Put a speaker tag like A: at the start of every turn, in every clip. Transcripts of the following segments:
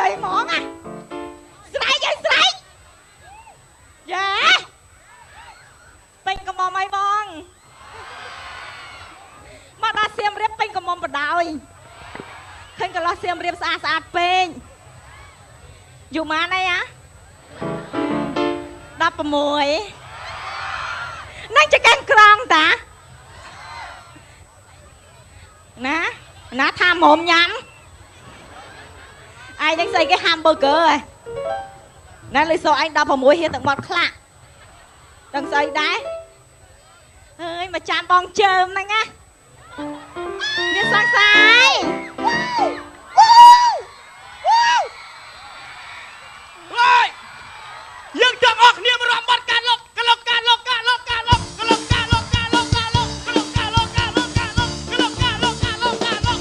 A: យហ្មងណាស្រែកអើស្រែកយ៉ាពេញកំមុំអីបងមកដល់សៀមរាបពេញកំមុំបដោយឃើញកន្លោះសៀមរាបស្អាតស្អាតពេកយូរម៉ានអីហ៎16នឹងចកែងក្រងតាណាថាមុំញ៉ាំឯងនឹងស្អីគេ hamburger ហ៎ណាលីសូឯង16ហៀនទឹកមាត់ខ្លាក់ដឹងស្អីដែរអើយមកចានបងជើមហ្នឹងណាមានសង្ស័យ
B: យើងទាំងអស់គ្នាមករាប់បាត់ការលោកការលោកការលោកការលោកការលោកការលោកការលោកការលោកការលោកការលោកការលោកការលោកការលោកការលោកការលោកការលោក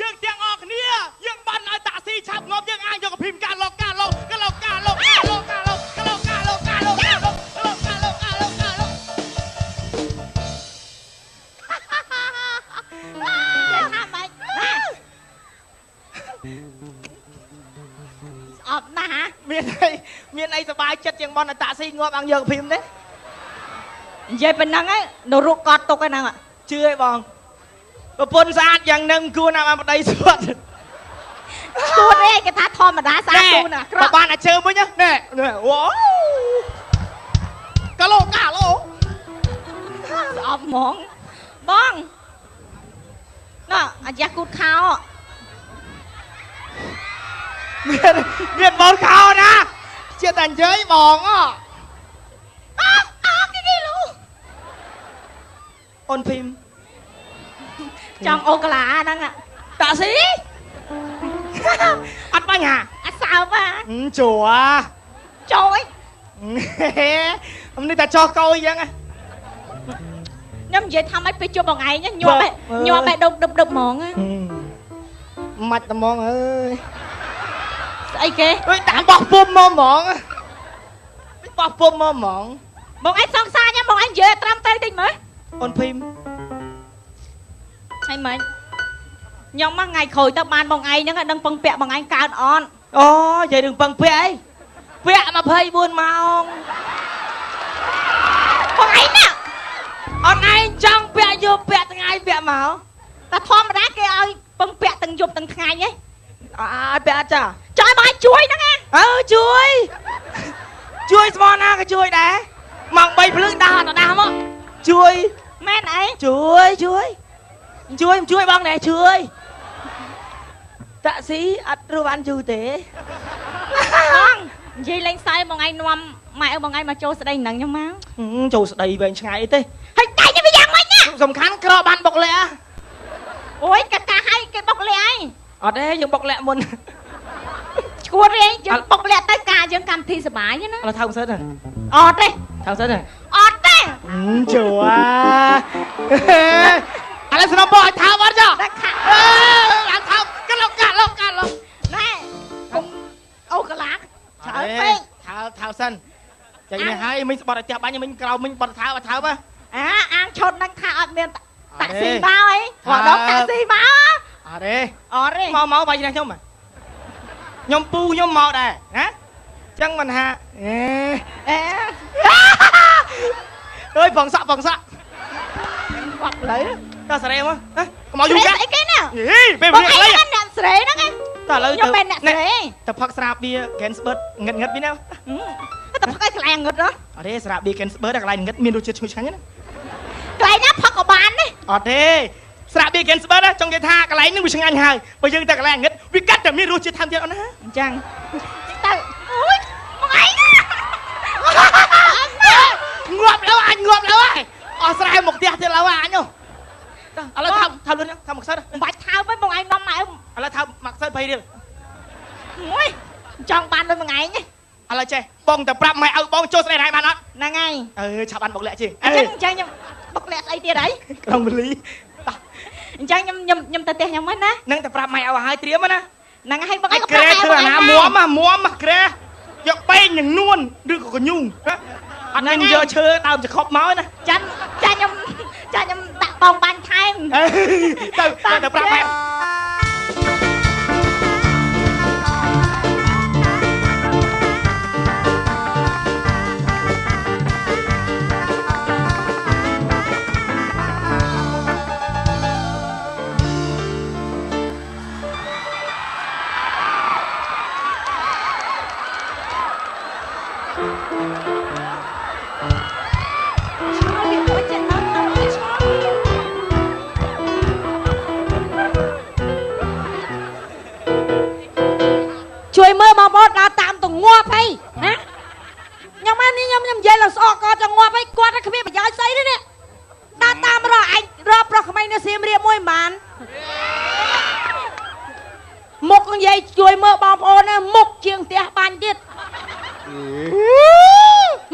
B: យើងទាំងអស់គ្នាយើងបានឲ្យតាក់ស៊ីឆាប់ងប់យើងអាចយកពីការលោកការលោកការលោកការលោកការលោកការលោកការលោកការលោកការលោកការលោកការលោកការលោកការលោក
A: អត់ណាស់
B: មានអីសប្បាយចិត្តជាងបងតាក់ស៊ីងាប់អង្គយកភីមទេ
A: និយាយប៉ុណ្ណឹងឯងនៅរុកកត់ទុកឯហ្នឹង
B: ជឿឯងបងប្រពន្ធស្អាតយ៉ាងនឹងគួរណាស់បានប្តីស្វាត់
A: គួរទេគេថាធម្មតាស្អាតគួរណាស់
B: ក្រក់បានតែជើវិញណែវ៉ាកាឡូកាឡូ
A: ស្អប់ហ្មងបងណ៎អាយ៉ាគូតខោ
B: មានបងខោណាជាតែនិយាយបង
A: គេនេះលូ
B: អូនភីម
A: ចង់អូកាឡាហ្នឹង
B: តាក់ស៊ីអត់បាញ់ហា
A: អត់សើប
B: ជួ
A: ចូល
B: អមនេះតែចោះកោអញ្ចឹង
A: ខ្ញុំនិយាយថាម៉េចពេលជួបបងឯងញាប់បែដុបហ្មង
B: ម៉ាច់តែហ្មងអើយ
A: ស្អីគេ
B: ដូចដាក់បោះពុំមកហ្មងបោះពុំមកហ្មង
A: បងឯងសង្សារញ៉ាំបងឯងនិយាយត្រឹមត្រូវតិចមើល
B: អូនភីម
A: ហើយមិនខ្ញុំមកថ្ងៃក្រោយទៅបានបងឯងហ្នឹងដឹងពឹងពាក់បងឯងកើតអត់
B: អូនិយាយនឹងពឹងពាក់អីពាក់24ម៉ោង
A: បងឯងណា
B: អូនឯងចង់ពាក់យប់ពាក់ថ្ងៃពាក់មក
A: តែធម្មតាគេឲ្យពឹងពាក់ទាំងយប់ទាំងថ្ងៃហ៎
B: អត់ពាក់អត់ចា
A: ចង់ឲ្យបងជួយហ្នឹង
B: ជួយស្មោះណាក៏ជួយដែរម៉ោង3ព្រលឹងដាស់មកជួយ
A: មែនអី
B: ជួយបងណែជួយតាក់ស៊ីអត់រੂបានយូរទេ
A: បងនិយាយលេងសើបងឯងនាំម៉ែបងឯងមកចូលស្ដីហ្នឹងខ្ញុំមក
B: ចូលស្ដីវែងឆ្ងាយអីទេ
A: ហើយតែវាយ៉ាងម៉េចណា
B: សំខាន់ក្របានបុកលាក់
A: អូយកាត់ឲ្យគេបុកលាក់ឯង
B: អត់ទេយើងបុកលាក់មុន
A: ឈួតទេយើងបុកលាក់ទៅការយើងកម្មវិធីសបាយណា
B: ឥឡូវថើមសិន
A: អត់ទេ
B: ថើមសិន
A: អត់ទេ
B: ជួឥឡូវស្នំបោឲ្យថើមអត់ចាឡើងថើមកាឡុក
A: ណែអូកាឡា
B: ច្រើនពេកថើសិនចេញនេះហើយមិញស្បត់ឲ្យផ្ទះបាញ់មិញក្រោមមិញបត់ថើបើ
A: អាងឈុតនឹងថាអត់មានតាក់ស៊ីមកអីគាត់ដល់តាក់ស៊ីមក
B: អត់ទេមកបាយនេះខ្ញុំពូខ្ញុំមកដែរណាចឹងមិនហាអើយបងសាក់
A: បាត់លើ
B: តើសេរីមកកុំឲ្យយូរចាស់
A: អីគេណា
B: ពេល
A: វាខ្លីអ្នកសេរីហ្នឹង
B: តើឥឡូវ
A: ខ្ញុំមិនអ្នកសេរី
B: ទៅផឹកស្រាបៀរ Gensbert ងឹតពីណា
A: ទៅផឹកឲ្យកន្លែងងឹតហ៎
B: អត់ទេស្រាបៀរ Gensbert តែកន្លែងងឹតមានរសជាតិឈ្ងុយឆ្ងាញ់ណា
A: កន្លែងណាផឹកក៏បានទេ
B: អត់ទេស្រាបៀរ Gensbert ចង់និយាយថាកន្លែងហ្នឹងវាឆ្ងាញ់ហើយបើយើងទៅកន្លែងងឹតវាកាត់តែមានរសជាតិថែមទៀតអត់ណា
A: អញ្ចឹងទៅអូយមកឯង
B: ងាប់แล้วហើយអស់ស្រែមកផ្ទះទៀតแล้วអញឥឡូវថើលឿនថើមកសិន
A: មិនបាច់ថើទេបងឯងនាំម៉ែ
B: ឥឡូវថើមកសិន20រៀល
A: មួយចង់បានដូចមួយថ្ងៃនេះ
B: ឥឡូវចេះបងតែប្រាប់ម៉ែឲ្យបងចូលស្ដីហើយបានអត់
A: ហ្នឹងហើយ
B: ឆាប់បានបុកលាក់ជាង
A: អញ្ចឹងខ្ញុំបុកលាក់ស្អីទៀតហី
B: ក្រុងវលី
A: អញ្ចឹងខ្ញុំទៅផ្ទះខ្ញុំហ្នឹងណា
B: នឹងតែប្រាប់ម៉ែឲ្យត្រៀមណា
A: ហ្នឹងហើយបងឯង
B: ក្រែធ្វើអាណាមួមក្រែយកពេងនឹងនួនឬក៏កញូង អត់មានយកឈើដើមចខប់មកណា
A: ចាខ្ញុំដាក់បងបាញ់ថែម
B: ទៅប្រាប់ហេតុ
A: ជួយមើលបងប្អូនដើរតាមទៅងាប់ហីណាខ្ញុំមកនេះខ្ញុំនិយាយឡើងស្អកក៏ចង់ងាប់ហីគាត់តែគ្មានប្រយោជន៍ស្អីទេនេះដើរតាមរកឯងរកប្រុសក្មេងនៅសៀមរាបមួយមិនបានមុខនិយាយជួយមើលបងប្អូនណាមុខជាងផ្ទះបាញ់ទៀត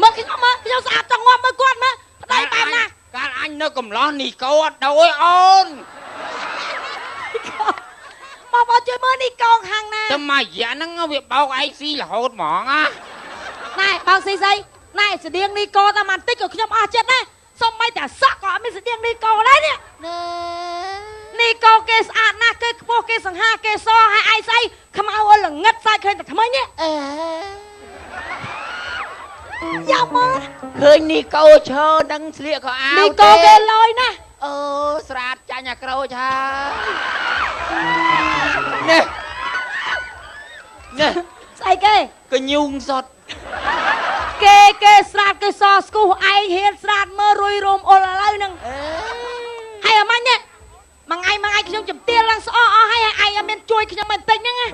A: មកខ្ញុំស្អាតចង់ងាប់មើលគាត់មើលប្តីបែបណា
C: កាលអញនៅកំឡោះនេះកោអត់đâuអើយអូន
A: បងប្អូនជួយមើលនេះកងខាងណា
C: តែមួយរយៈហ្នឹងវាបោកឯងស៊ីរហូតហ្មងណា
A: ណែបងស៊ីស្អីណែស្តៀងនេះកតែមិនតិចក៏ខ្ញុំអស់ចិត្តដែរសុំមិនតែសក់ក៏អត់មានស្តៀងនេះកដែរនេះនេះកគេស្អាតណាស់គេខ្ពស់គេសង្ហាគេសហើយឯងស្អីខ្មៅអលងឹតសាច់ឃើញតែថ្មីនេះយ៉ាមើល
C: ឃើញនេះកោឈើដឹងស្លៀកក៏អាវ
A: នេះកគេលយណាស់
C: អូស្រាតចាញ់អាក្រូចហើយនេះ
A: ស្អីគេ
C: កញូងសត
A: គេស្រាតគេសស្គូឯងហ៊ានស្រាតមើលរុយរោមអុលឥឡូវហ្នឹងហើយអាម៉ាញ់នេះមួយថ្ងៃខ្ញុំជំទាវឡើងស្អកអស់ហើយឯងអត់មានជួយខ្ញុំបន្តិចហ្នឹងណា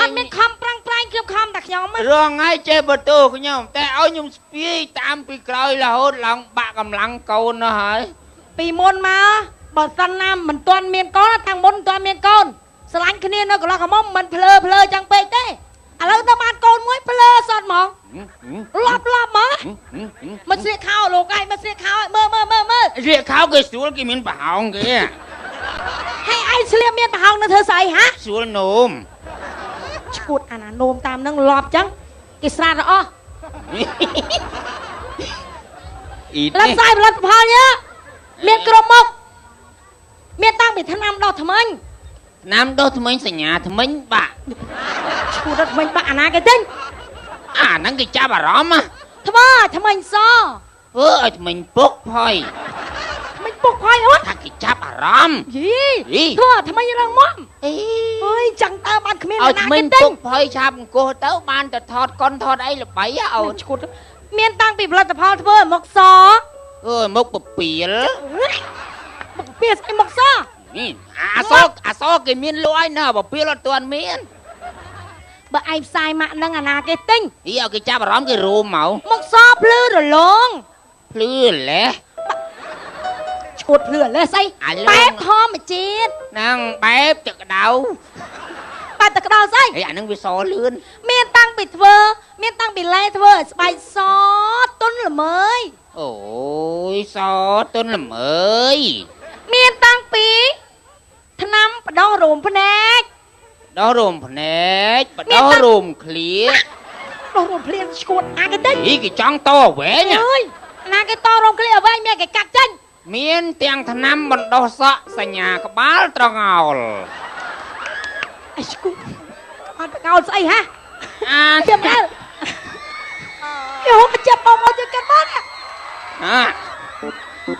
A: អត់មានខំប្រឹងប្រែងខ្ញុំខំតែខ្ញុំ
C: រងហើយចេះបន្ទោខ្ញុំតែឲ្យខ្ញុំស្ពាយតាមពីក្រោយរហូតឡើងបាក់កម្លាំងកូននោះហើយ
A: ពីមុនមកបើសិនណាមិនទាន់មានកូនតាំងមុនមិនទាន់មានកូនស្រឡាញ់គ្នានៅកន្លោះកមុំមិនភ្លើចឹងពេកទេឥឡូវទៅបានកូនមួយភ្លើសតហ្មងលាប់ហ្មងមិនស្លៀកខោលោកឯងមិនស្លៀកខោមើល
C: ស្លៀកខោគេស្រួលគេមានប្រហោងគេ
A: ហើយឯងស្លៀកមានប្រហោងនៅធ្វើស្អីហា
C: ស្រួលនោម
A: ឈួតអាណានោមតាមនឹងលាប់ចឹងគេស្រាតរអស់
C: អ៊ី
A: លំសាយផលិតផលញ៉ាមានក្រុមមុខមានតាំងពីថ្នាំដោះថ្មិញ
C: ណាំដោះថ្មិញសញ្ញាថ្មិញបាក់
A: ឈួតដល់ថ្មិញបាក់អាណាគេទិញ
C: អាហ្នឹងគេចាប់អារម្មណ៍
A: ថ្មិញស
C: អើឲ្យថ្មិញពុកផុយ
A: ថ្មិញពុកផាយអូន
C: ថាគេចាប់អារម្មណ៍
A: យីធ្វើថ្មិញរងមុំ
C: អី
A: អើយចឹងតើបានគ្មាន
C: ឲ្យ
A: ណា
C: ថ្មិ
A: គេ
C: ញ
A: ទិ
C: ពុ
A: ញ
C: កផុយឆាប់អង្គុះទៅបានតែថតកុនថតអីល្បីអូន
A: ឈួតមានតាំងពីផលិតផលធ្វើមុខស
C: អើមុខពពៀល
A: មុខពីស្អីមុខស
C: នេះអាសគេមានលក់ឲ្យនៅពពៀលអត់ទាន់មាន
A: បើឯងផ្សាយម៉ាក់នឹងអាណាគេទិញ
C: អីឲ្យគេចាប់អារម្មណ៍គេរួមមក
A: មុខសភ្លឺរលោង
C: ភ្លឺលេះ
A: ឈួតភ្លឺលេស្អីបែបធម្មជាតិ
C: ហ្នឹងបែបទឹកក្តៅ
A: បែបតែក្តៅស្អី
C: អីអាហ្នឹងវាសលឿន
A: មានតាំងពីធ្វើមានតាំងពីលែធ្វើឲ្យស្បែកសទន់ល្មើយ
C: អូយសទុនល្មើយ
A: មានតាំងពីថ្នាំបដោះរោមភ្នែក
C: ដោះរោមភ្នែកបដោះរោមឃ្លា
A: ដោះរោមភ្លៀងឈួតអាគេទិញ
C: អីគេចង់តវែង
A: អើយអាណាគេតរោមគ្លៀអ្វីមានគេកាត់ចេញ
C: មានទាំងថ្នាំបណ្ដោះសក់សញ្ញាក្បាលត្រងោល
A: អីឈួតអត់កោលស្អីហ่ะ
C: អា
A: ចាំទៅគេហូបចាប់បងអូនយកកាត់មកណា
C: អា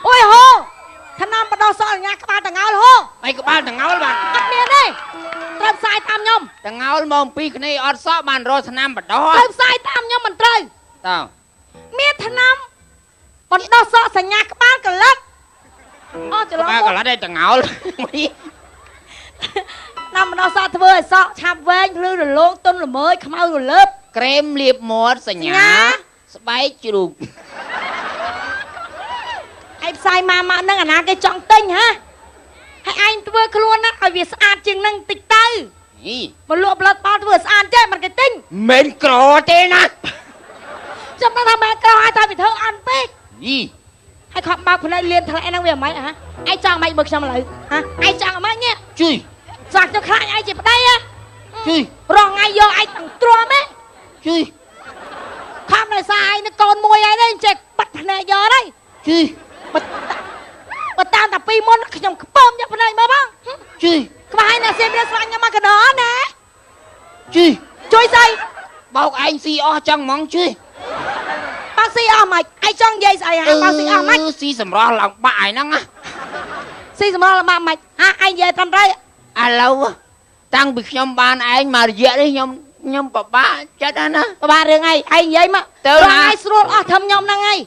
A: អូយហូថ្នាំបដោះសក់អញ្ញាក្បាលតងោលហូ
C: អីក្បាលត្រងោលបាទ
A: អត់មានទេត្រូវផ្សាយតាមខ្ញុំ
C: ត្រងោលមកពីគ្នាអត់សក់បានរកថ្នាំបណ្ដោះ
A: ត្រូវផ្សាយតាមខ្ញុំមិនត្រូវ
C: តើ
A: មានថ្នាំបណ្ដោះសក់សញ្ញាក្បាលកលឹកអូច្រឡំ
C: ក្បាលកន្លត់ឯត្រងោល
A: តាមបណ្ដោះសក់ធ្វើឲ្យសក់ឆាប់វែងភ្លឺរលោងទន់ល្មើយខ្មៅរលើប
C: ក្រែមលាបមាត់សញ្ញាស្បែកជ្រូក
A: ឯងផ្សាយម៉ាក់នឹងអាណាគេចង់ទិញហ៎ហើយឯងធ្វើខ្លួនណាឲ្យវាស្អាតជាងនឹងតិចទៅ
C: អី
A: មកលក់ផលិតផលធ្វើស្អាតចេះមិនគេទិញ
C: មិនក្រទេណា
A: ចាំថាម៉ែក្រឲ្យតែវាធ្វើអន់ពេក
C: អី
A: ហើយខំបើកភ្នែកលៀនថ្លែហ្នឹងវាមិនហ៎ឯងចង់មិនមើលខ្ញុំឥឡូវហ៎ឯងចង់មិននេះ
C: ជួយ
A: សាក់ទៅខ្លាចឯងជាប្តីហ៎
C: ជួយ
A: រងថ្ងៃយកឯងទាំងទ្រាំហ៎
C: ជួយ
A: ក ខំនៅសាយនៅកូនមួយឯនេះចេះបាត់ភ្នែកយកđấy
C: ជី
A: បើតាមតែពីមុនខ្ញុំខ្ពើមយកភ្នែកមើលបង
C: ជី
A: ក្បាលណាសៀមរាស្វាញខ្ញុំមកកណ្ដោណា
C: ជី
A: ជួយស្អី
C: បោកឯងស៊ីអស់ចឹងហ្មងជី
A: បើស៊ីអស់មិនឯងចង់និយាយស្អីហ่าបើស៊ីអស់មិន
C: ស៊ីសម្រស់ឡើងបាក់ឯហ្នឹងណា
A: ស៊ីសម្រាប់មកមិនហ่าឯងនិយាយត្រឹមត្រូវ
C: ឥឡូវតាំងពីខ្ញុំបានឯងមករយៈនេះខ្ញុំពិបាកចិត្តណា
A: បបារឿងអីឯងនិយាយមក
C: ទៅណា
A: ឯងស្រួលអស់ធំខ្ញុំហ្នឹងឯង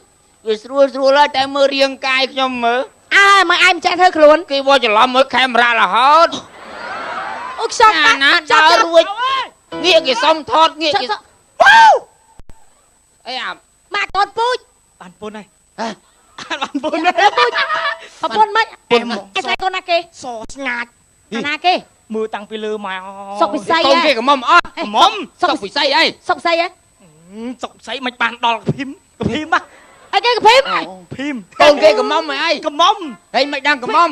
C: វាស្រួលហើយតែមើលរាងកាយខ្ញុំមើល
A: អើមកឯងមិនចេះធ្វើខ្លួន
C: គេវល់ច្រឡំមើលខេមរ៉ារហូត
A: អូខ្ចប់
C: អាណាដល់រួចងាកគេសុំថតងាកគេអីអា
A: មកកូនពូជ
B: បានពុនហើយ
C: ហ៎
B: បានពុន
A: ពូជប្រពន្ធមិនឯងស្អីកូនណាគេ
B: សស្ងាត់
A: អាណាគេ
B: មើលតាំងពីលើមក
A: សុកពិសី
C: កូនគេកមុំអត់
B: កមុំ
C: សុកពិសីអី
A: សុកស្អីហ៎
B: សុកស្អីមិនបានដល់កភីមកភីម
A: អីគេកភីម
B: ភីមក
C: ូនគេកមុំអី
B: កមុំ
C: ហើយមិនដឹងកមុំ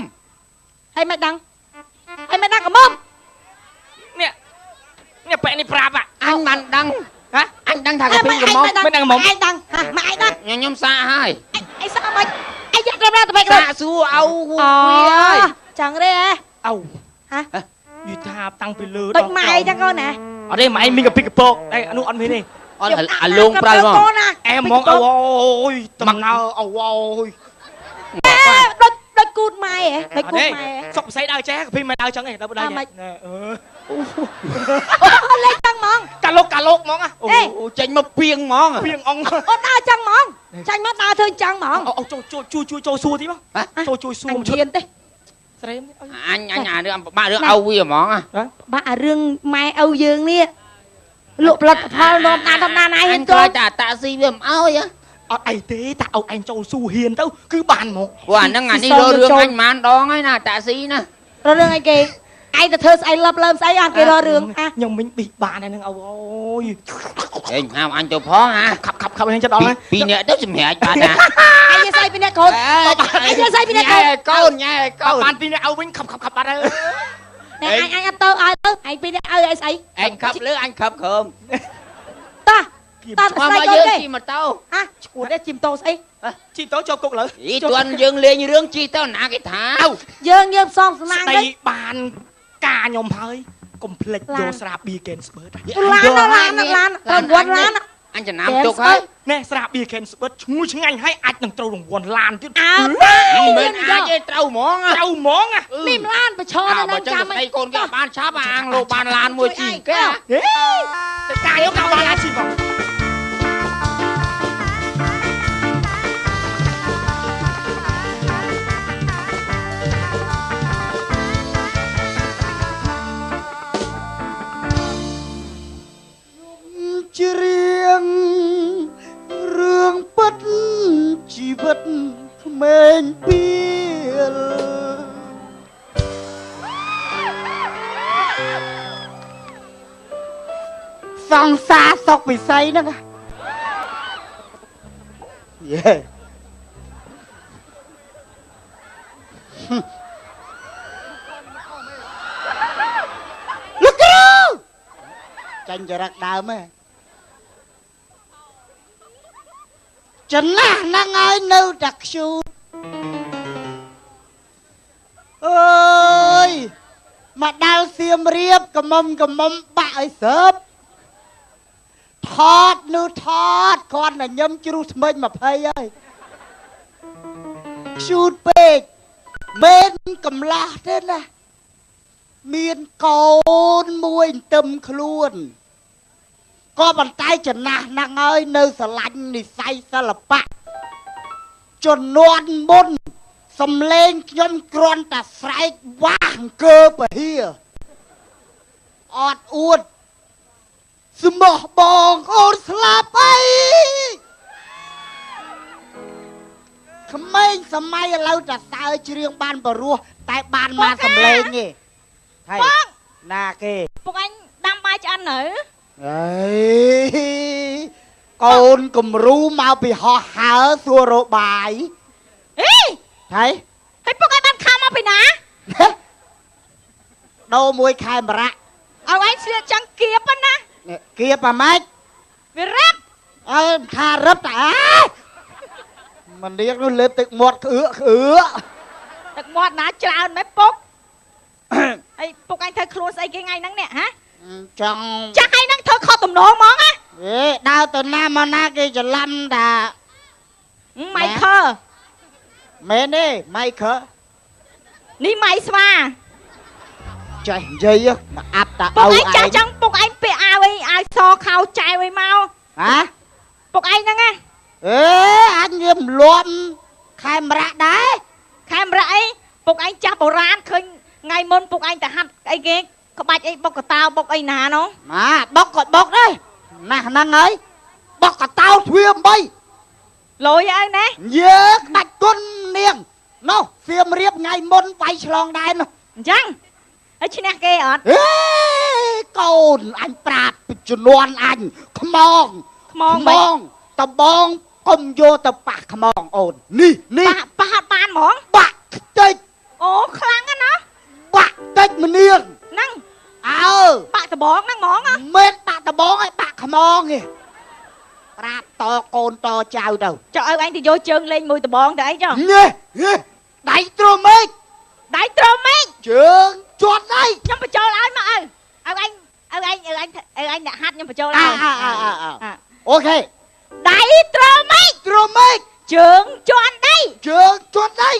A: ហើយមិនដឹងកមុំ
B: នេះបែកនេះប្រាប់
C: អញមិនដឹង
B: ហ៎
C: អញដឹងថាកពីកមុំ
A: ឯងដឹងហ่าមកឯងដឹង
C: ខ្ញុំសាកហើយ
A: ឯងសាក់មិនឯងយកត្រឹមតែបែក
C: សាកសួរអោវាហើយ
A: ចឹងទេហ៎
B: អោ
A: ហ៎
B: យីថាតាំងពីលើ
A: ដូចម៉ែអីចឹងកូនណា
B: អត់ទេម៉ែមានកពីកពកអីអានោះអត់មានទេ
C: អត់អាលងប្រៃមក
A: កូនណា
B: អែហ្មងអូយតំណើអូយ
A: ដូចគូតម៉ែហ៎ដូចគូតម៉ែ
B: សុកផ្សេងដើរចេះកភីមិនដើរចឹងទេដើរដើរអឺ
A: លេខចឹងហ្មង
B: កាលោកហ្មង
C: អូចេញមកពីងហ្មង
B: ពីងអង
A: អូដើរចឹងហ្មងចាញ់មកដើរធ្វើចឹងហ្មង
B: អូជួយសួរទីមកជួយសួរ
A: អញឈានទេ
B: ស្រេម
C: អញអារឿងបាក់រឿងអោវាហ្មង
A: បាក់អារឿងម៉ែឪយើងនេះលក់ផលិតផលនាំតាមណាហ៊ាន
C: ចូល
A: ចូល
C: តែតាស៊ីវាមិនអោយ
B: អត់អីទេតាឲ្យអញចូលស៊ូហ៊ានទៅគឺបានមក
C: ព្រោះអាហ្នឹងអានេះររឿងអញមិនដងហើយណាតាស៊ីណា
A: រឿងអីគេឯងទៅធ្វើស្អីលឹបលើស្អីអត់គេរករឿង
B: ខ្ញុំមិញប៊ីបានហ្នឹងអូយ
C: ហេហៅអញទៅផងហ่า
B: ខាប់ហ្នឹងចិត្តដល់ហើយ
C: ពីរនាក់ទៅសម្រាប់បានណា
A: ឯងស្អីពីអ្នកកូនឯងស្អីពីអ្នកកូន
C: កូនញ៉ែកូន
B: បានពីរនាក់ឲ្យវិញខាប់បាត់ហើយ
A: អញអត់ទៅឲ្យទៅឯងពីអ្នកឲ្យស្អី
C: អញខាប់លើអញខាប់ក្រោម
A: តាតាស្អី
C: មក
A: កូ
C: យើ
A: ន
C: ង
A: គេ
C: ជិះម៉ូតូ
A: ឈួតទេជីមតោស្អី
B: ជីទៅចូលគុកលើ
C: អីទន់យើងលេងរឿងជិះទៅណាគេថា
A: យើងផ្សំស្នាង
B: ស្ដី
A: ទៅ
B: បានការខ្ញុំហើយកុំភ្លេចយកស្រាប៊ីកេនស្បឺត
A: ឡានទៅឡាន
C: អញចំណាំទុកហើយ
B: ណែស្រាប៊ីកេនស្បឺតឈ្ងុយឆ្ងាញ់ហើយអាចនឹងត្រូវរង្វាន់ឡានទៀត
A: អើ
C: មិនអាចទេត្រូវហ្មង
B: ត្រូវហ្មង
A: នេះឡានប្រឈរនៅ
C: បើ
A: នឹង
C: ចឹង
A: ចាំ
C: ស្ដីកូនគេបានឆាប់អាងលោកបានឡានមួយជីគេ
B: តែការខ្ញុំក៏បានអាចជីបង
D: ច្រៀងរឿងពិតជីវិតក្មេងពីលសង្សារសុកវិស័យហ្នឹងយេលោកគ្រូចាញ់ចរិតដើមហ៎ចំណាស់ហ្នឹងហើយនៅតែខ្ជូតអើយមកដល់សៀមរាបកមុំបាក់ឲ្យសើបថតនោះថតគាត់តែញឹមជ្រុះថ្មិច20ហើយខ្ជូតពេកមែនកំឡោះទេណាមានកូនមួយទឹមខ្លួនក៏ប៉ុន្តែចំណាស់ណាស់ហើយនៅស្រឡាញ់និស័យសិល្បៈជំនាន់មុនសំឡេងខ្ញុំគ្រាន់តែស្រែកវាស់អង្គើពហិអត់អួតស្មោះបងអូនស្លាប់អីក្មេងសម័យឥឡូវតែសើច្រៀងបានបរោះតែបានមកសំឡេងទេហើយណាគេ
A: ពុកអញដាំបាយឆ្អិននៅ
D: អេកូនគំរូមកពីហោះហើរសួររបាយ
A: អី
D: ហើយ
A: ហើយពុកអញបានខំមកពីណា
D: ដូរមួយខែម្រៈ
A: ឲ្យអញស្លៀកចង់គៀបណា
D: គៀបអាម៉េច
A: វារ៉ាប់
D: អ ថារឹបតាមិនលៀកនោះលើទឹកមាត់ក្អឺ
A: ទឹកមាត់ណាច្រើនមែនពុកអីពុកអញធ្វើខ្លួនស្អីគេថ្ងៃហ្នឹងនេះហ៎
D: ចង់
A: ចាស់ឯហ្នឹងធ្វើខុសទំនងហ្មងណា
D: ដើរទៅណាមកណាគេច្រឡំថា
A: ម៉ៃខើ
D: មែនទេម៉ៃខើ
A: នេះម៉ៃស្វា
D: ចេះនិយាយមកអាប់តា
A: ពុកឯងចាស់ចឹងពុកឯងពាក់អាវអីអាវសខោចែវអីមក
D: ហ៎
A: ពុកឯងហ្នឹងណា
D: អញញៀមលំខេមរៈដែរ
A: ខេមរៈអីពុកឯងចាស់បុរាណឃើញថ្ងៃមុនពុកឯងទៅហាត់អីគេក្បាច់អីបុកកតោបុកអីណានោះ
D: បុកក៏បុកដែរណាស់ហ្នឹងហើយបុកកតោទ្វា8
A: លុយអើណា
D: យើក្បាច់គុណនាងនោះសៀមរាបថ្ងៃមុនវាយឆ្លងដែរនោះ
A: អញ្ចឹងហើយឈ្នះគេអត់
D: កូនអញប្រាប់ពីជំនាន់អញខ្មងតបងកុំយកទៅប៉ះខ្មងអូននេះ
A: ប៉ះបានហ្មង
D: បាក់តិច
A: អូខ្លាំងណាស់
D: បាក់តិចម្នាង
A: ហ្នឹងបាក់ដបងហ្នឹងហ្មង
D: មិនបាក់ដបងឲ្យបាក់ខ្មងទេប្រាប់តកូនតចៅទៅ
A: ចុះឲ្យអញទៅយកជើងលេងមួយដបងទៅអីចុះ
D: ដៃទ្រមេឃជើងជាប់ដៃ
A: ខ្ញុំបញ្ចូលឲ្យមកឲ្យអញអ្នកហាត់ខ្ញុំបញ្ចូលឲ្យ
D: អូខេ
A: ដៃទ្រមេឃជើងជាន់ដៃ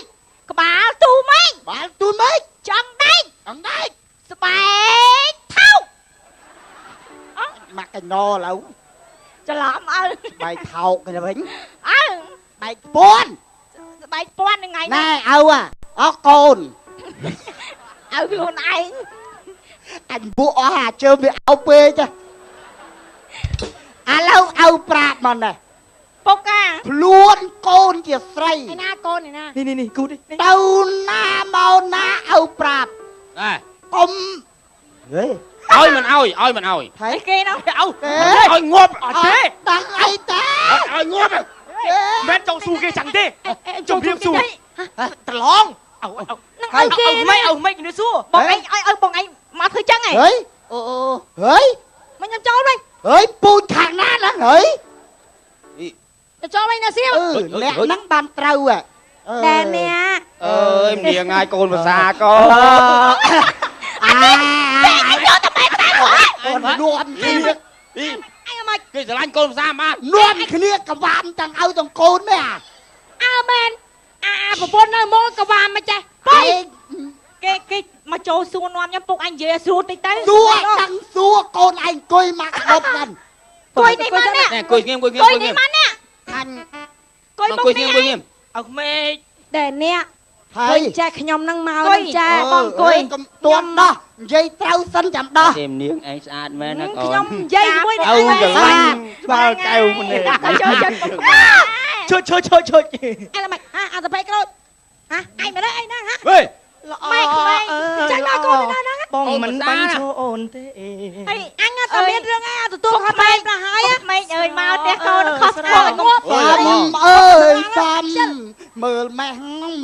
A: ក្បាលទូមេឃចង់ដៃស្បែកថោក
D: មកកណោឡូវ
A: ច្រឡំឲ្យ
D: ស្បែកថោកទៅវិញស្បែក
A: ពាន់ថ្ងៃ
D: ណែអកូន
A: ឲ្យខ្លួនឯង
D: អញពួកអស់អាជើវាអោពេកឥឡូវអោប្រាប់មកណែ
A: ពុក
D: ខ្លួនកូនជាស្រី
A: ឯណាកូនឯណា
B: នេះគូនេះ
D: ទៅណាមកណាអោប្រាប់កុំ
C: ឲ្យមិនឲ្យ
A: ហើយគេនោះ
C: ឲ្យងាប់អត់ទេ
D: តាំងអីតា
C: ឲ្យងាប់
B: មិនចង់ស៊ូគេchẳngទេជុំព្រៀបស៊ូត្រឡង
A: ឲ្យគេ
B: ឲ្យមិននេះស៊ូ
A: បងឯងឲ្យបងឯងមកធ្វើចឹងហ៎
D: ហើយ
A: មិនខ្ញុំចូលវិញ
D: ពូជខាងណាហ្នឹង
A: ទៅចូលវិញណាសៀវ
D: អ្នកហ្នឹងបានត្រូវ
A: តែអ្នក
C: អើយនាងហើយកូនភាសាកូន
A: យកទៅបែបតែ
D: អូននាំគ្នា
A: អញមក
C: គេស្រឡាញ់កូនភាសាមក
D: នាំគ្នាកវាមទាំងឲ្យទាំងកូននេះ
A: មែនប្រពន្ធនៅមកកវាមមិនចេះបែគេមកចូលសួរនាំខ្ញុំពុកអញនិយាយស្រួលតិចទៅ
D: សួរទាំងសួរកូនឯងអង្គុយមកក្បប់ហ្នឹង
A: អង្គុយនេះមកនេះ
C: អង្គុយងៀម
A: អញ
C: អង្គុយងៀម
A: អង្គុយ
C: ងៀម
B: អើមេឃ
A: តែអ្នកហើយចេះខ្ញុំនឹងមកនឹងចាបងអង្គុយ
D: កំទាន់ដោះនិយាយត្រូវសិនចាំដោះ
C: ទេនាងឯងស្អាតមែនណាកូន
A: ខ្ញុំនិយាយមួយ
C: នេះឲ្យច្រឡាញ់ស្បាល់កៅម្នាក់
B: ឈុច
A: អញមកអាទៅពេកក្រូចអញមកđâyអីណាហ៎
B: ម៉ែ
A: ក្មេងចាញ់មកកូនណាហ្នឹង
B: បងមិនបានឈោអូនទេ
A: អីអញតែមានរឿងអីទទួលខំម៉ែប្រហើយម៉ែអើយមកផ្ទះកូនខុសស្គាល់ងាប់
D: អើយសំមើលម៉ែ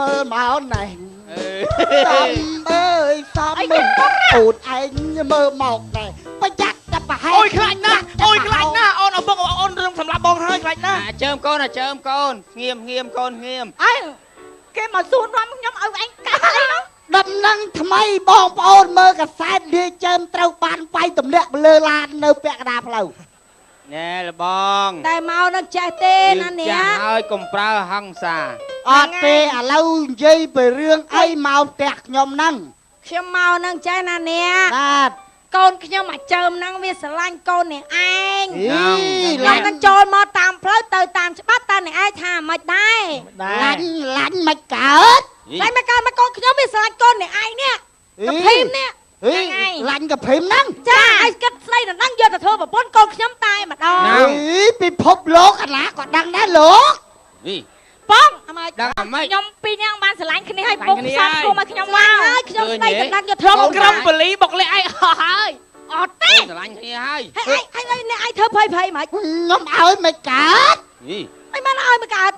D: មើលមកណែសំអើយសំមើលអូនឯងមើលមកណែប្រយ័ត្នតែប្រហែល
B: អូយខ្លាចណាស់អូនឪពុកអូនរឿងសម្រាប់បងហើយខ្លាចណាស់
C: ចើមកូនងៀមកូនងៀម
A: អើគេមកសួរនាំខ្ញុំឲ្យឯងកាត់អីនោះ
D: ដំណឹងថ្មីបងប្អូនមើលកាសែតលាយចើមត្រូវបានវាយទម្លាក់លើឡាននៅពាក់កណ្ដាលផ្លូវ
C: ណែលបង
A: តែមកនឹងចេះទេណាអ្នក
C: ចាស់ហើយកុំប្រើហង្សា
D: អត់ទេឥឡូវនិយាយពីរឿងអីមកផ្ទះខ្ញុំហ្នឹង
A: ខ្ញុំមកនឹងចេះណាអ្នក
D: បាទ
A: កូនខ្ញុំអាចចើមហ្នឹងវាស្រឡាញ់កូននេះឯងឡើងនឹងចូលមកតាមផ្លូវទៅតាមច្បាប់តានេះឯងថាមិនដែរ
D: ឡាញ់មិនកើត
A: មកកូនខ្ញុំវាស្រឡាញ់កូននេះឯងនេះកភីមនេះ
D: ឡាញ់កភីមហ្នឹង
A: ចាឯងគិតស្ដីដល់ហ្នឹងយកទៅធ្វើប្រពន្ធកូនខ្ញុំតែម្ដង
D: ពិភពលោកកន្លះក៏ដឹងដែរលោក
A: បងអម
C: ដឹងអម៉េច
A: ខ្ញុំពីរនាក់បានស្រឡាញ់គ្នាឲ្យពុកសាប់គួរមកខ្ញុំមកហើយខ្ញុំស្ដីដល់យកធ្វើ
B: ក្រុមបលីបុកលេឯងហើយ
A: អត់ទេ
C: ស្រឡាញ់គ្នាហើយ
A: អ្នកឯងធ្វើភ័យហ្មង
D: ខ្ញុំឲ្យមិនកើត
A: អីមិនឲ្យមិនកើត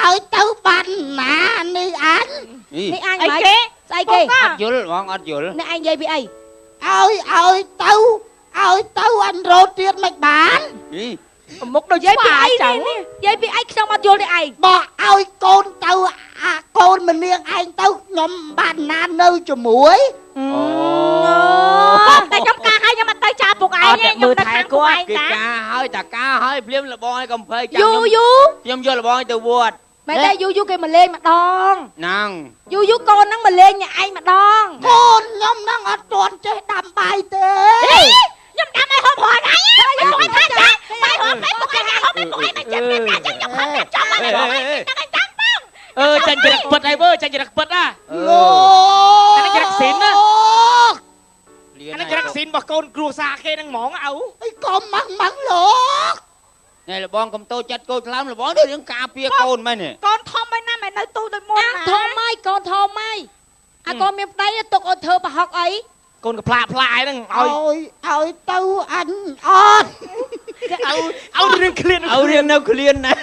D: ឲ្យទៅបានណានេះអញ
A: នេះអញហ្មងស្អីគេ
C: អត់យល់បងអត់យល់
A: អ្នកឯងនិយាយពីអី
D: ឲ្យទៅអញរត់ទៀតមិនបាន
A: មុខដូច
E: យាយពី
A: ស្វា
E: អី
A: ចឹង
E: នេះយាយពីអីខ្ញុំអត់យល់ទេឯង
D: បោះឲ្យកូនទៅអាកូនម្នាងឯងទៅខ្ញុំបានណានៅជាមួយ
A: តែខ្ញុំការឲ្យខ្ញុំអត់ទៅចាពុកឯងទេខ្ញុំទៅខាងពុកឯង
C: គេ
A: តា
C: ការហើយតាការហើយភ្លាមលបងឲ្យកំភៃចាំ
E: យូយូ
C: ខ្ញុំយកលបងទៅវត្ត
E: មែនទេយូយូគេមកលេងម្ដង
C: ហ្នឹង
E: យូយូកូនហ្នឹងមកលេងញ៉ាឯងម្ដង
D: កូនខ្ញុំហ្នឹងអត់ទាន់ចេះដាំបាយទេ
A: ខ្ញុំដាំឲ្យហូបហត់ហើយខ្ញុំពុកឯងថាចាបាយហូបឯងពុកឯងហូបពុកឯងមិនចាំមានណាចឹងខ្ញុំហត់ចាំមកហ្នឹងឯងចាំបង
B: ចាញ់ច្រឹកពិតអីវើចាញ់ច្រឹកពិតណា
D: លោ
B: អានេះច្រឹកស៊ីនណា
C: លៀន
B: អានេះច្រឹកស៊ីនរបស់កូនគ្រួសារគេហ្នឹងហ្មងឪ
D: អីកុំម៉ងលោក
C: នេះលបងកំតូចចាត់កូនខ្លាំលបងនេះរឿងការពារកូនមែនទេ
A: កូនធំហើយណាមិននៅទូដូចមុន
E: អា
A: ណា
E: ធំហើយកូនធំហើយអាកូនមានប្តីទុកឲ្យធ្វើប្រហុកអី
B: កូនកផ្លាផ្លាយហ្នឹងឲ្យ
D: ឲ្យទៅអញអត់
B: ឲ្យរឿងឃ្លាន
C: ឲ្យរៀងនៅឃ្លានណា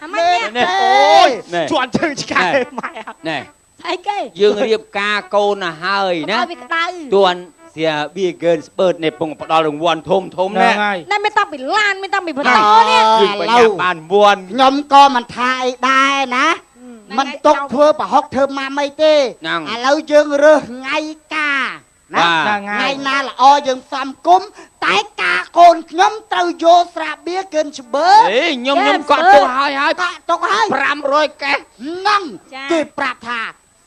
E: អាម៉េចនេះ
B: អូយ
C: នេះ
B: ជន់ជើងឆ្កែម៉ែ
C: ណែ
E: ស្អីគេ
C: យើងរៀបការកូនទៅហើយណា
E: ឲ្យវាក្តៅ
C: ទួនស្រាបៀកើនស្បឺតនេះពងផ្ដល់រង្វាន់ធំធំ
B: ហ្នឹង
C: ណា
B: ហើយ
E: តែមានតាំងពីឡានមានតាំងពីបតនេះ
C: យើងបញ្ញាបានវ័ន
D: ខ្ញុំក៏មិនថាអីដែរណាមិនຕົកធ្វើប្រហុកធ្វើម៉ាំអីទេ
C: ហ្នឹង
D: ឥឡូវយើងរើសថ្ងៃការណា
C: បាទ
D: ថ្ងៃណាល្អយើងផ្សំគុំតែការកូនខ្ញុំត្រូវយកស្រាបៀកិនច្បើ
C: អេខ្ញុំគាត់ទុកហើយ
D: កាក់ទុកហើយ
C: 500កេះ
D: ហ្នឹងគេប្រាប់ថា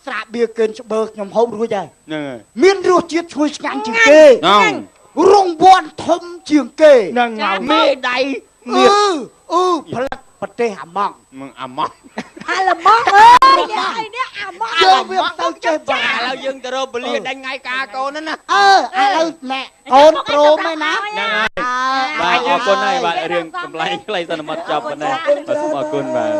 D: ស្រាបៀកិនច្បើខ្ញុំហូបរួចហើយ
C: ហ្នឹងហើយ
D: មានរសជាតិឈ្ងុយឆ្ងាញ់ជាងគេ
C: ហ្នឹង
D: រង្វាន់ធំជាងគេ
B: ហ្នឹងហើយ
C: មេដៃ
D: អឺផលិតប្រទេសអាម៉ង់
C: มึงអាម៉ោះ
E: អាឡម៉ង់អើយអ្នកអីនេះអាម៉ង់
D: យើងវាទៅចេះបា
C: ឥឡូវយើងទៅរកពលាដាច់ថ្ងៃការកូនហ្នឹងណា
D: ឥឡូវណែកូនព្រមឯណា
C: ហ្នឹងហើយ
F: បាទអរគុណហើយបាទរឿងកំ pl ែងខ្លីសន្មត់ចប់ប៉ុណ្ណេះបាទសូមអរគុណបាទ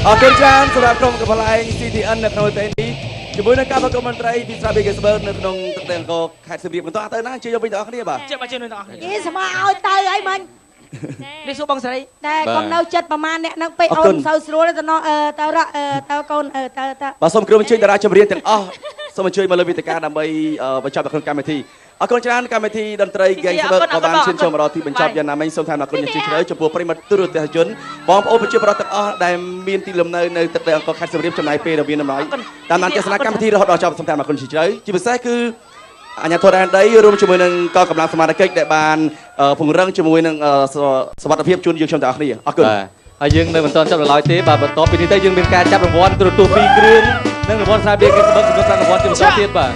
F: អរគុណច្រើនសម្រាប់ក្រុមកំ pl ែង CTN នៅក្នុងពេលនេះជាមួយនឹងការប្រគំមន្ត្រីពីស្រាបៀកេស្បឺនៅក្នុងទឹកដីអង្គរខេត្តសៀមរាបបន្តទៅណាជឿយកវិញទាំងអស់គ្នាបាទ
B: ជិះមកជិះនឹងទាំងអស់គ្នា
E: គេស្មើឲ្យទៅអីមិញ
B: នេះសួរបងស្រី
E: តែកុំនៅចិត្តប្រមាណអ្នកនឹងពេកអូនមិនសូវស្រួលទេទៅទៅកូនទៅ
F: បាទសូមក្រុមអញ្ជើញតារាចម្រៀងទាំងអស់សូមអញ្ជើញមកលើវេទិកាដើម្បីបញ្ចប់នៅក្នុងកម្មវិធីអរគុណច្រើនកម្មវិធីតន្ត្រី Gang Spur ក៏បានឈានចូលមកដល់ទីបញ្ចប់យ៉ាងណាមិញសូមថ្លែងអរគុណយ៉ាងជ្រាលជ្រៅចំពោះប្រិមត្តទូរទស្សនិកជនបងប្អូនប្រជាពលរដ្ឋទាំងអស់ដែលមានទីលំនៅនៅទឹកដីអង្គរខេត្តសៀមរាបចំណាយពេលរវាងដំណើរតាមដានទស្សនាកម្មវិធីរហូតដល់ចប់សូមថ្លែងអរគុណជ្រាលជ្រៅជាពិសេសគឺអញ្ញាធរដែនដីរួមជាមួយនឹងកងកម្លាំងសមត្ថកិច្ចដែលបានពង្រឹងជាមួយនឹងសុវត្ថិភាពជូនយើងខ្ញុំទាំងអស់គ្នាអរគុណ
G: ហើយយើងនៅមិនទាន់ចាប់ដល់ឡើយទេបាទបន្តពីនេះទៅយើងមានការចាប់រង្វាន់ទូរទស្សន៍2គ្រឿងនិងរង្វាន់ស្រាបៀកគេស្បឹកសម្រាប់រង្វាន់ជាបន្តទៀតបាទ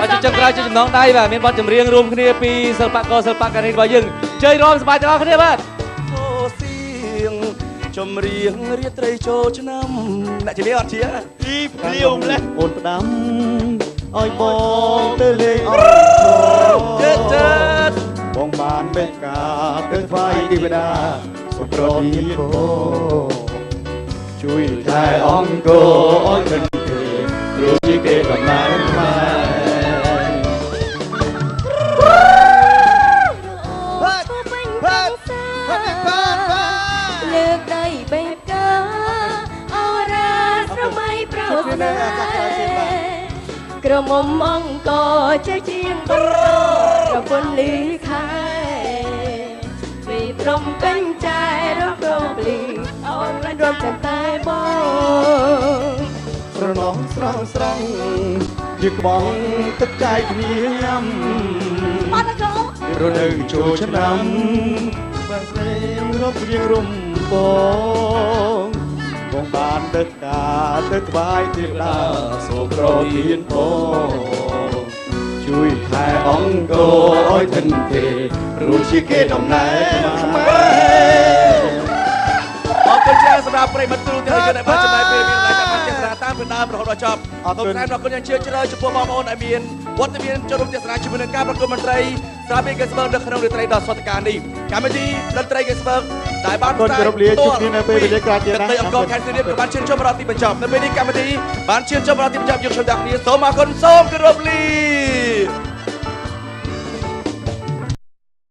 G: បាទជាចុងក្រោយជាចំណងដៃបាទមានបទចម្រៀងរួមគ្នាពីសិល្បករសិល្បករនេះរបស់យើងជើញរាំសប្បាយទាំងអស់គ្នាបាទ
F: អូសៀងចម្រៀងរាត្រីចូលឆ្នាំអ្នកជាអត់ជាពីភ្លាវម្លេះអូនផ្ដាំឲ្យបងទៅលេងអរចិត្តបងបានបេះការទៅថ្វាយទេវតាសុប្រទានបងជួយថែអង្គឲ្យគិនគេគ្រូជាគេកំណែខ្មែរ
E: លើកដៃបេះកាអូរ៉ាស្រមៃប្រោស្នេហ៍ក្រមុំអង្គចេះជាងបន្តប្រពន្ធលីខែពីព្រំពេញចែរកប្រពលីអូនមិនរំចាំតែបង
F: ស្រណោះស្រស់ស្រង់ជាក្បងទឹកចែកគ្នាញ៉ាំ
E: បាត់ទៅ
F: រនៅចូលឆ្នាំបានស្រីរំរៀងរំបងបងបានដឹកការទៅក្បែរទេវតាសូមប្រទានបងជួយថែអង្គឲ្យធិនទេព្រោះជាគេតំណែងខ្មែរអរគុណច្រើនសម្រាប់ប្រិយមិត្តទូទាំងជនដែលបានចំណាយពេលមានរយៈពេលទេសនាតាមពីដើមរហូតដល់ចប់សូមថ្លែងអរគុណយ៉ាងជ្រាលជ្រៅចំពោះបងប្អូនដែលមានវត្តមានចូលរួមទេសនាជាមួយនឹងការប្រគំតន្ត្រីស្រាបៀកេស្បឺនៅក្នុងរាត្រីដ៏សុខការនេះកម្មវិធីតន្ត្រីកេស្បឺដែលបានផ្សាយជម្រាបលាជួបគ្នានៅពេលវេលាក្រោយទៀតណាអង្គរខេត្តសៀមរាបក៏បានឈានចូលមកដល់ទីបញ្ចប់នៅពេលនេះកម្មវិធីបានឈានចូលមកដល់ទីបញ្ចប់យើងខ្ញុំទាំងគ្នាសូមអរគុណសូមគោរពលា